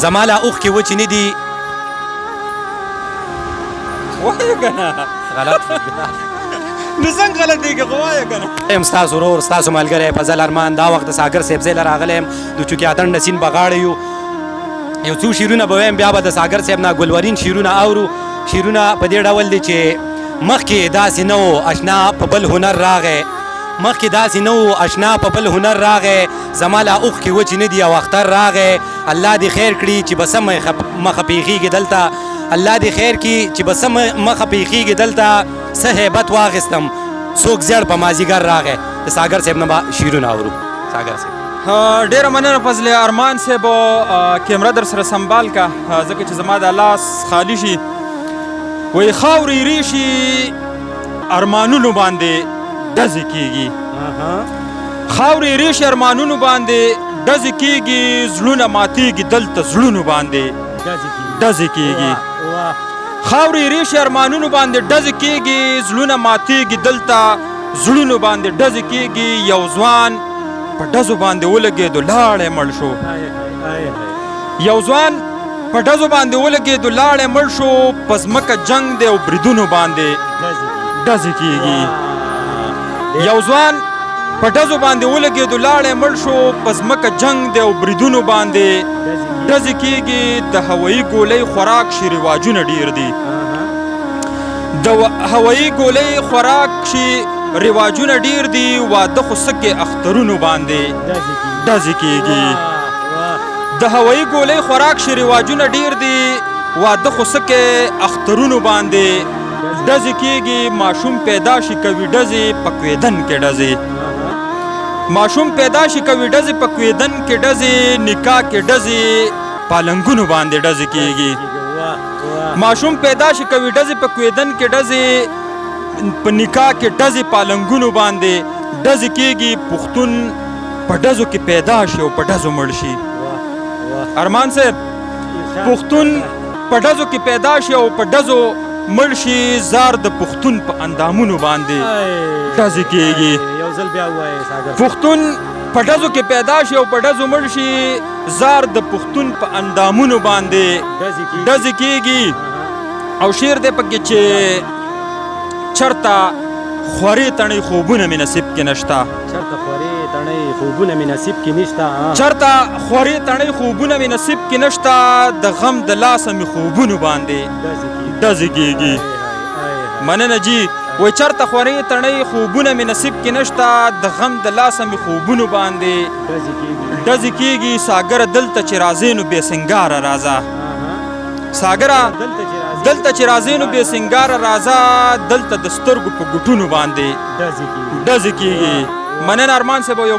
زمالا اوخ کې وچې نه دي وایه کنه غلط نو څنګه غلط دی که خو وایه کنه یم ستاسو ورور ستاسو ملګری فضل ارمان دا وخت د ساګر صاحب ځای له راغلی یم د چوکې اتڼ د سیند په غاړه یو څو شعرونه به ویم بیا به د ساګر صاحب نه ګلورین شعرونه اورو شعرونه په دې ډول دي چې مخکې داسې نه و اشنا په بل هنر راغی مخکې داسې نه و اشنا په بل هنر راغی زما لا اوښ کې وچې نه دي او اختر راغی الله دې خیر کړي چې به سمه مخه پیښیږي دلته الله دې خیر کړي چې به سمه مخه پیښیږي دلته څه هیبت واخیستم څوک زیړ په مازدیګر راغی د ساګر صاحب نه به شعرونه اورو ساګر صاحب ډیره مننه فضل ارمان صاحب کیمره در سره سنبال کا ځکه چې زما د لاس خالی شي وایي خاورې ریشي ارمانونو باندې ډزې کېږي خاورې ریشي ارمانونو باندې ډزې کېږي زړونه ماتېږي دلته زړونو باندې ډزې کېږي خاورې ریشي ارمانونو باندې ډزې کېږي زړونه ماتېږي دلته زړونو باندې ډزې کېږي یو ځوان په ډزو باندې ولګېدو لاړی مړ شو یو ځوان په ډزو باندې ولګېدو لاړی مړ شو په ځمکه جنګ دی او بریدونو باندې ډزې کېږي یو ځوان په ډزو باندې ولګېدو لاړی مړ شو په ځمکه جنګ دی او بریدونو باندې ډزې کېږي د هوایي ګولۍ خوراک شي رواجونه ډېر دي د هوایي ګولۍ خوراک شي رواجونه ډیر دي واده خو سکه اخترونو باندې ډزې کېږي د هوایي ګولۍ خوراک شي رواجونه ډیر دي واده خو سکه اخترونو باندې ډزې کېږي ماشوم پیدا شي کوي ډزې په کویدن کې ډزې ماشوم پیدا شي کوي ډزې په کویدن کې ډزې نکاح کې ډزې پالنګونو باندې ډزې کېږي ماشوم پیدا شي کوي ډزې په کویدن کې ډزې په نکاح کې ډزې پالنګونو باندې ډزې کېږي پښتون په ډزو کې پیدا شي او په ډزو مړ شي ارمان صاحب پښتون په ډزو کې پیدا شي او په ډزو مړ شي زار د پښتون په اندامونو باندې ډزې کېږي پښتون په ډزو کې پیدا شي او په ډزو مړ شي زار د پښتون په اندامونو باندې ډزې کېږي او شعر دی پکې چې چرته خورې تڼۍ خوبونه مې نصیب کې نشته چرته خورې تڼۍ خوبونه مې نصیب کې نشته چرته خورې تڼۍ خوبونه مې نصیب کې نشته د غم د لاسه مې خوبونو باندې ډزې کېږي مننه جي وایي چرته خورې تڼۍ خوبونه مې نصیب کې نشته د غم د لاسه مې خوبونو باندې ډزې کېږي ساګره دلته چې راځې نو بې سنګاره راځه ساګره دلته چې راځې نو بې سنګاره راځه دلته د سترګو په ګوټونو باندې ډزې کېږي مننه ارمان صاحب یو